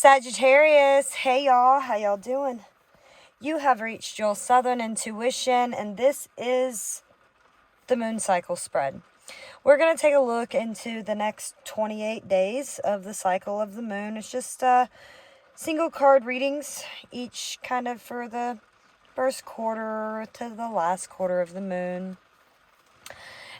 Sagittarius, hey y'all, how y'all doing? You have reached your Southern Intuition, and this is the moon cycle spread. We're going to take a look into the next 28 days of the cycle of the moon. It's just single card readings, each kind of for the first quarter to the last quarter of the moon.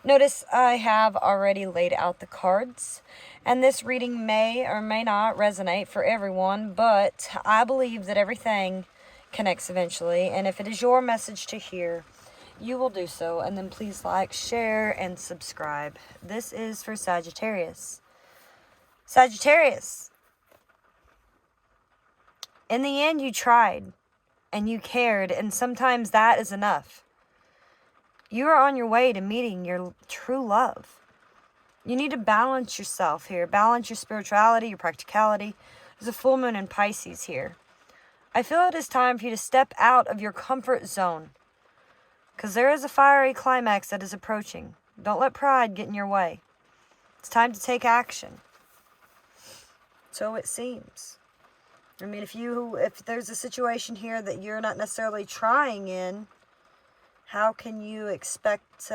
Notice I have already laid out the cards, and this reading may or may not resonate for everyone, but I believe that everything connects eventually, and if it is your message to hear, you will do so, and then please like, share, and subscribe. This is for Sagittarius. Sagittarius, in the end you tried, and you cared, and sometimes that is enough. You are on your way to meeting your true love. You need to balance yourself here. Balance your spirituality, your practicality. There's a full moon in Pisces here. I feel it is time for you to step out of your comfort zone, because there is a fiery climax that is approaching. Don't let pride get in your way. It's time to take action. So it seems. I mean, if there's a situation here that you're not necessarily trying in, how can you expect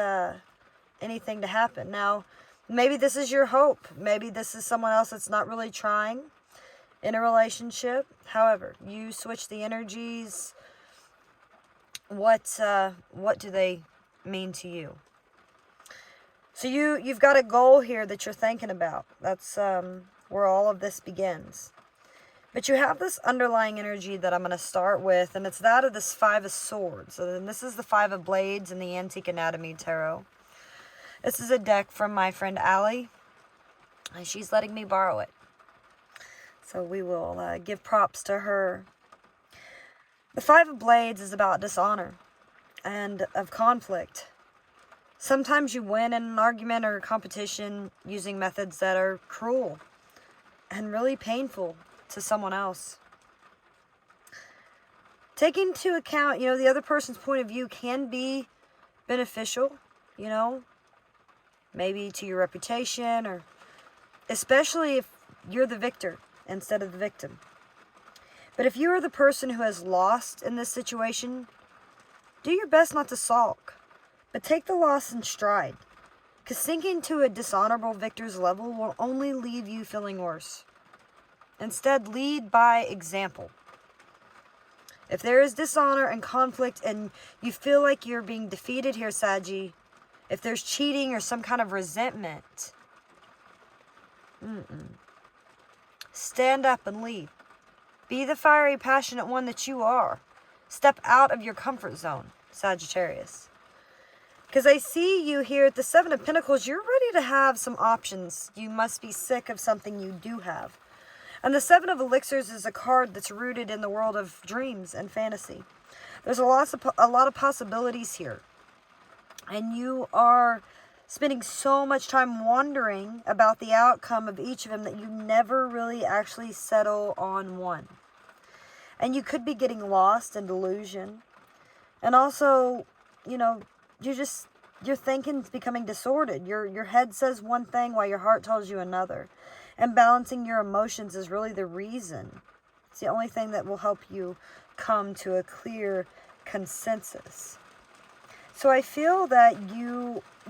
anything to happen? Now, maybe this is your hope. Maybe this is someone else that's not really trying in a relationship. However, you switch the energies. What do they mean to you? So you've got a goal here that you're thinking about. That's where all of this begins. But you have this underlying energy that I'm going to start with, and it's that of this Five of Swords. So then this is the Five of Blades in the Antique Anatomy Tarot. This is a deck from my friend Allie, and she's letting me borrow it. So we will give props to her. The Five of Blades is about dishonor and of conflict. Sometimes you win in an argument or a competition using methods that are cruel and really painful to someone else. Taking into account, the other person's point of view can be beneficial, maybe to your reputation, or especially if you're the victor instead of the victim. But if you are the person who has lost in this situation, do your best not to sulk, but take the loss in stride, because sinking to a dishonorable victor's level will only leave you feeling worse. Instead, lead by example. If there is dishonor and conflict and you feel like you're being defeated here, Saggy, if there's cheating or some kind of resentment, stand up and lead. Be the fiery, passionate one that you are. Step out of your comfort zone, Sagittarius. Because I see you here at the Seven of Pentacles, you're ready to have some options. You must be sick of something you do have. And the Seven of Elixirs is a card that's rooted in the world of dreams and fantasy. There's a lot of possibilities here. And you are spending so much time wondering about the outcome of each of them that you never really actually settle on one. And you could be getting lost in delusion. And also, your thinking's becoming disordered. Your head says one thing while your heart tells you another. And balancing your emotions is really the reason. It's the only thing that will help you come to a clear consensus. So I feel that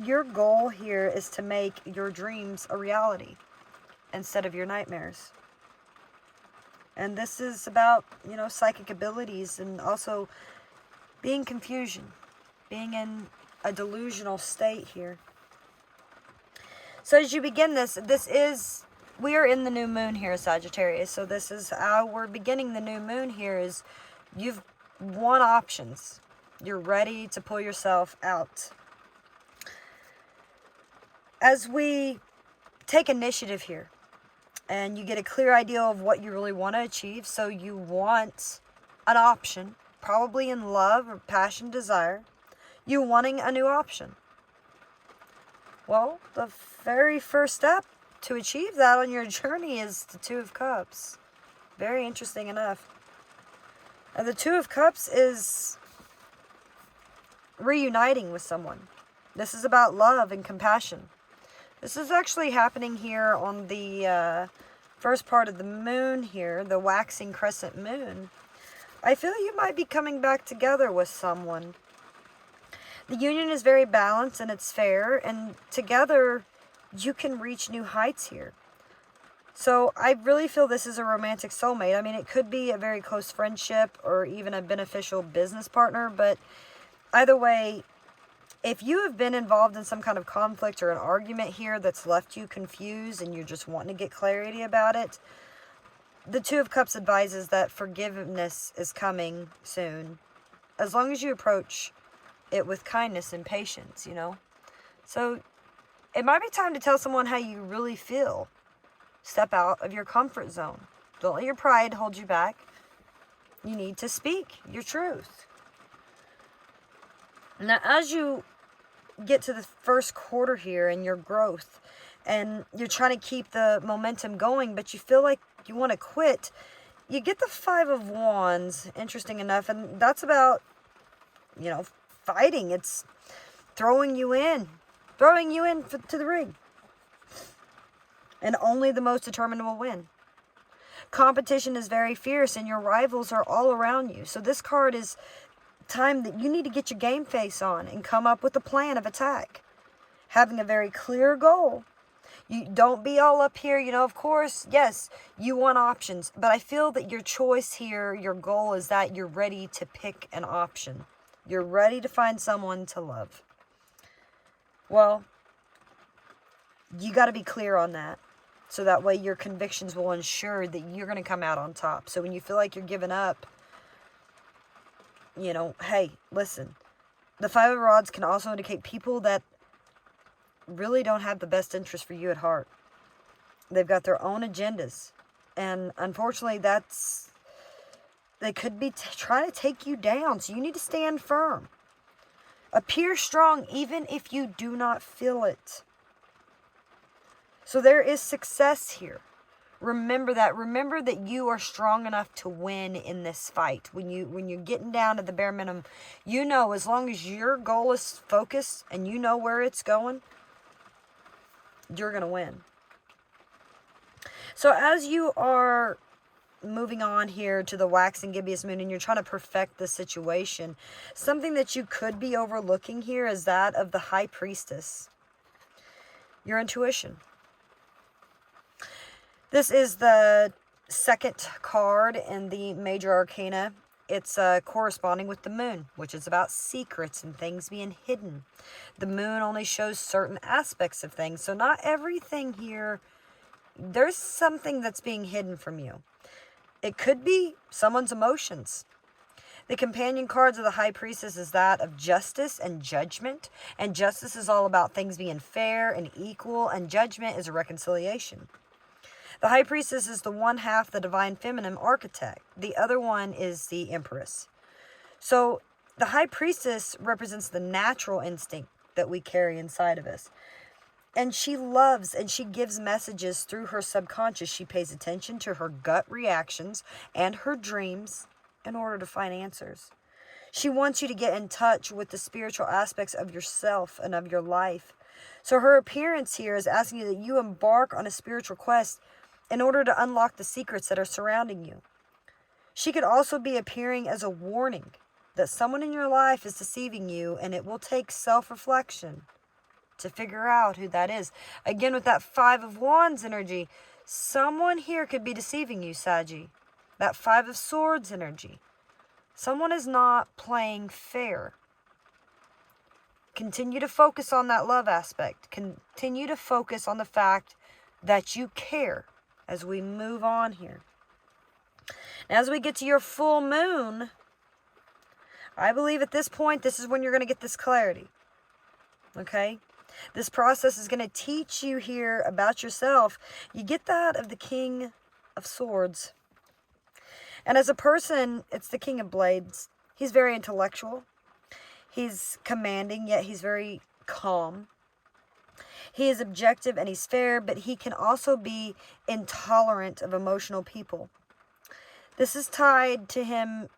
your goal here is to make your dreams a reality instead of your nightmares. And this is about, psychic abilities and also being confusion, being in a delusional state here. So as you begin we are in the new moon here, Sagittarius. So this is how we're beginning the new moon here is you've won options. You're ready to pull yourself out. As we take initiative here and you get a clear idea of what you really want to achieve. So you want an option, probably in love or passion, desire. You wanting a new option. Well, the very first step to achieve that on your journey is the Two of Cups. Very interesting enough. And the Two of Cups is reuniting with someone. This is about love and compassion. This is actually happening here on the first part of the moon here, the waxing crescent moon, I feel you might be coming back together with someone. The union is very balanced and it's fair, and together you can reach new heights here. So I really feel this is a romantic soulmate. I mean, it could be a very close friendship or even a beneficial business partner, but either way, if you have been involved in some kind of conflict or an argument here that's left you confused and you're just wanting to get clarity about it, the Two of Cups advises that forgiveness is coming soon, as long as you approach it with kindness and patience, you know. So it might be time to tell someone how you really feel. Step out of your comfort zone. Don't let your pride hold you back. You need to speak your truth. Now, as you get to the first quarter here in your growth, and you're trying to keep the momentum going, but you feel like you want to quit, you get the Five of Wands, interesting enough, and that's about, you know, fighting. It's throwing you in to the ring. And only the most determined will win. Competition is very fierce, and your rivals are all around you. So this card is time that you need to get your game face on and come up with a plan of attack. Having a very clear goal. You don't be all up here, you know, of course, yes, you want options. But I feel that your choice here, your goal is that you're ready to pick an option. You're ready to find someone to love. Well, you got to be clear on that. So that way your convictions will ensure that you're going to come out on top. So when you feel like you're giving up, you know, hey, listen. The Five of Rods can also indicate people that really don't have the best interest for you at heart. They've got their own agendas. And unfortunately, they could be trying to take you down. So you need to stand firm. Appear strong even if you do not feel it. So there is success here. Remember that. Remember that you are strong enough to win in this fight. When you're getting down to the bare minimum, you know, as long as your goal is focused and you know where it's going, you're going to win. So as you are moving on here to the waxing gibbous moon and you're trying to perfect the situation, something that you could be overlooking here is that of the High Priestess. Your intuition. This is the second card in the Major Arcana. It's corresponding with the moon, which is about secrets and things being hidden. The moon only shows certain aspects of things, so not everything here. There's something that's being hidden from you. It could be someone's emotions. The companion cards of the High Priestess is that of justice and judgment. And justice is all about things being fair and equal, and judgment is a reconciliation. The High Priestess is the one half the Divine Feminine archetype. The other one is the Empress. So the High Priestess represents the natural instinct that we carry inside of us. And she loves and she gives messages through her subconscious. She pays attention to her gut reactions and her dreams in order to find answers. She wants you to get in touch with the spiritual aspects of yourself and of your life. So her appearance here is asking you that you embark on a spiritual quest in order to unlock the secrets that are surrounding you. She could also be appearing as a warning that someone in your life is deceiving you, and it will take self-reflection to figure out who that is. Again, with that Five of Wands energy, someone here could be deceiving you, Saggy. That Five of Swords energy. Someone is not playing fair. Continue to focus on that love aspect. Continue to focus on the fact that you care as we move on here. Now, as we get to your full moon, I believe at this point, this is when you're going to get this clarity. Okay? This process is going to teach you here about yourself. You get that of the King of Swords. And as a person, it's the King of Blades. He's very intellectual. He's commanding, yet he's very calm. He is objective and he's fair, but he can also be intolerant of emotional people. This is tied to him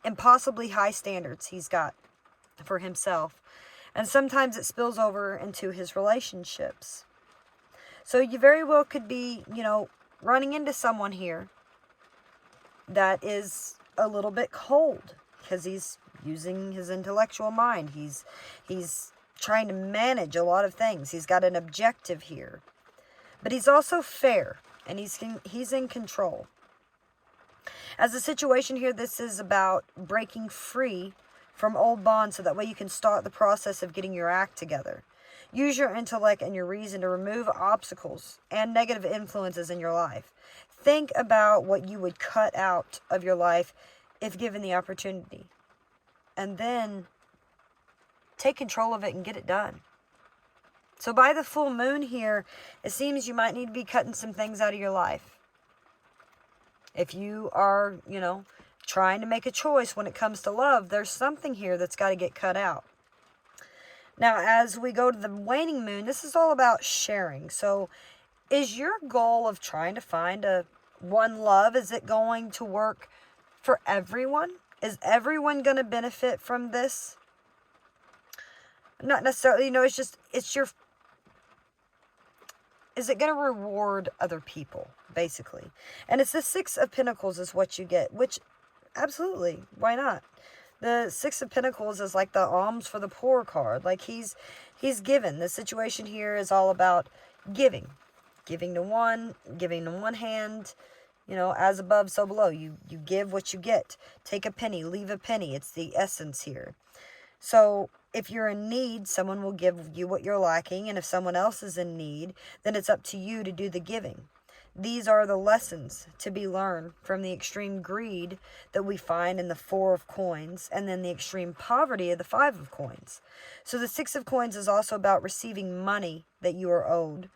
impossibly high standards he's got for himself. And sometimes it spills over into his relationships. So you very well could be, you know, running into someone here that is a little bit cold because he's using his intellectual mind. He's trying to manage a lot of things. He's got an objective here. But he's also fair, and he's in control. As a situation here, this is about breaking free from old bonds so that way you can start the process of getting your act together. Use your intellect and your reason to remove obstacles and negative influences in your life. Think about what you would cut out of your life if given the opportunity. And then take control of it and get it done. So by the full moon here, it seems you might need to be cutting some things out of your life. If you are, trying to make a choice when it comes to love, there's something here that's got to get cut out. Now, as we go to the waning moon, this is all about sharing. So is your goal of trying to find one love, is it going to work for everyone? Is everyone going to benefit from this? Not necessarily, is it going to reward other people, basically? And it's the Six of Pentacles is what you get, which, absolutely, why not? The Six of Pentacles is like the alms for the poor card. Like he's given. The situation here is all about giving. Giving to one hand, as above, so below. You give what you get. Take a penny, leave a penny. It's the essence here. So if you're in need, someone will give you what you're lacking. And if someone else is in need, then it's up to you to do the giving. These are the lessons to be learned from the extreme greed that we find in the Four of Coins, and then the extreme poverty of the Five of Coins. So the Six of Coins is also about receiving money that you are owed.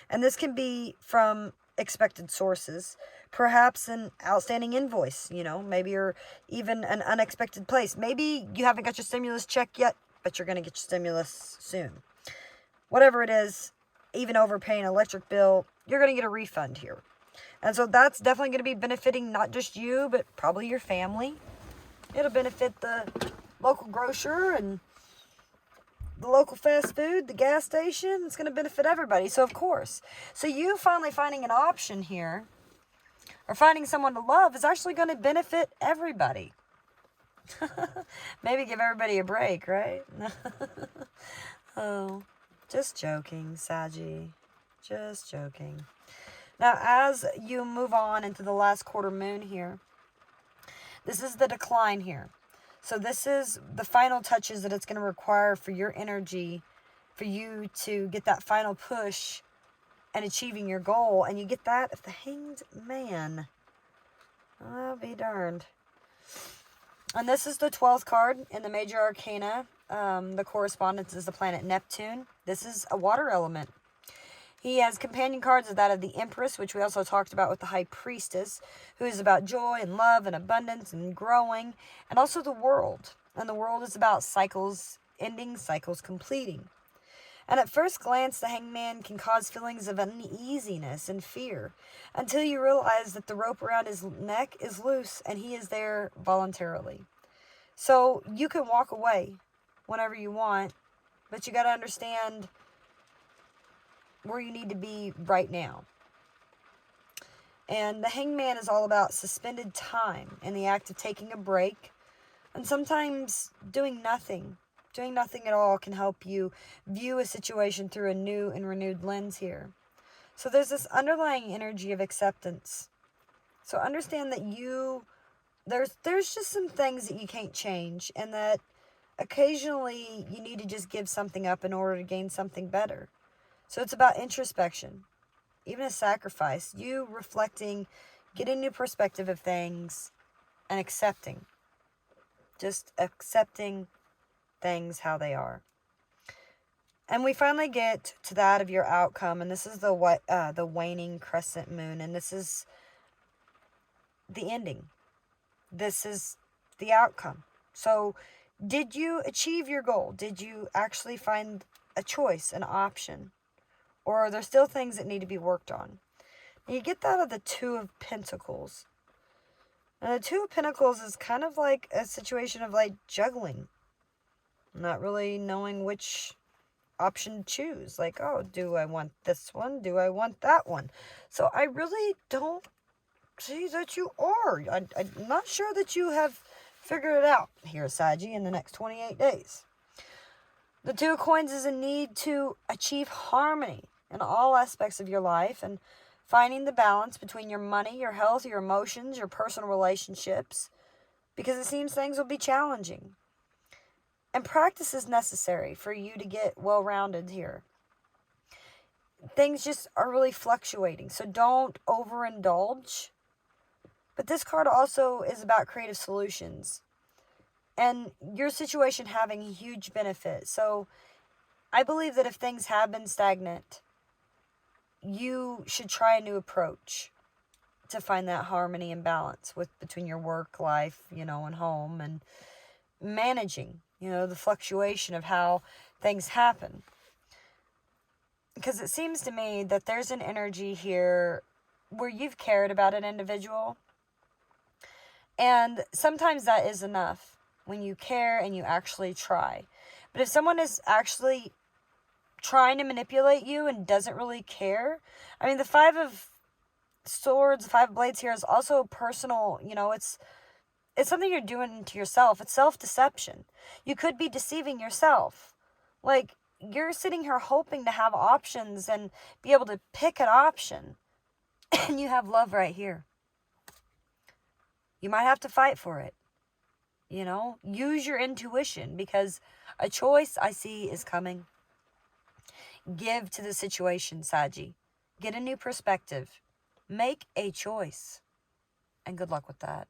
And this can be from expected sources, perhaps an outstanding invoice, maybe, or even an unexpected place. Maybe you haven't got your stimulus check yet, but you're going to get your stimulus soon. Whatever it is, even overpaying an electric bill, you're going to get a refund here. And so that's definitely going to be benefiting not just you, but probably your family. It'll benefit the local grocer and the local fast food, the gas station. It's going to benefit everybody. So, of course. So you finally finding an option here, or finding someone to love, is actually going to benefit everybody. Maybe give everybody a break, right? Oh, just joking, Saggy. Just joking. Now, as you move on into the last quarter moon here, this is the decline here. So this is the final touches that it's going to require for your energy, for you to get that final push and achieving your goal. And you get that of the Hanged Man. I'll be darned. And this is the 12th card in the Major Arcana. The correspondence is the planet Neptune. This is a water element. He has companion cards of that of the Empress, which we also talked about with the High Priestess, who is about joy and love and abundance and growing, and also the World. And the World is about cycles ending, cycles completing. And at first glance, the Hangman can cause feelings of uneasiness and fear until you realize that the rope around his neck is loose and he is there voluntarily. So you can walk away whenever you want, but you got to understand where you need to be right now. And the Hangman is all about suspended time and the act of taking a break, and sometimes doing nothing. Doing nothing at all can help you view a situation through a new and renewed lens here. So there's this underlying energy of acceptance. So understand that there's just some things that you can't change, and that occasionally you need to just give something up in order to gain something better. So it's about introspection, even a sacrifice, you reflecting, getting a new perspective of things, and accepting. Just accepting things how they are. And we finally get to that of your outcome, and this is the waning crescent moon, and this is the ending. This is the outcome. So did you achieve your goal? Did you actually find a choice, an option? Or are there still things that need to be worked on? And you get that of the Two of Pentacles. And the Two of Pentacles is kind of like a situation of like juggling. Not really knowing which option to choose. Like, oh, do I want this one? Do I want that one? So I really don't see that you are. I'm not sure that you have figured it out here, Saggy, in the next 28 days. The Two of Coins is a need to achieve harmony in all aspects of your life and finding the balance between your money, your health, your emotions, your personal relationships, because it seems things will be challenging. And practice is necessary for you to get well-rounded here. Things just are really fluctuating, so don't overindulge. But this card also is about creative solutions and your situation having a huge benefit. So I believe that if things have been stagnant, you should try a new approach to find that harmony and balance between your work life, and home, and managing, the fluctuation of how things happen. Because it seems to me that there's an energy here where you've cared about an individual. And sometimes that is enough when you care and you actually try. But if someone is actually trying to manipulate you and doesn't really care, I mean, the Five of Swords, the Five of Blades here is also personal, it's something you're doing to yourself. It's self-deception. You could be deceiving yourself. Like, you're sitting here hoping to have options and be able to pick an option. And you have love right here. You might have to fight for it. Use your intuition, because a choice I see is coming. Give to the situation, Saggy. Get a new perspective. Make a choice. And good luck with that.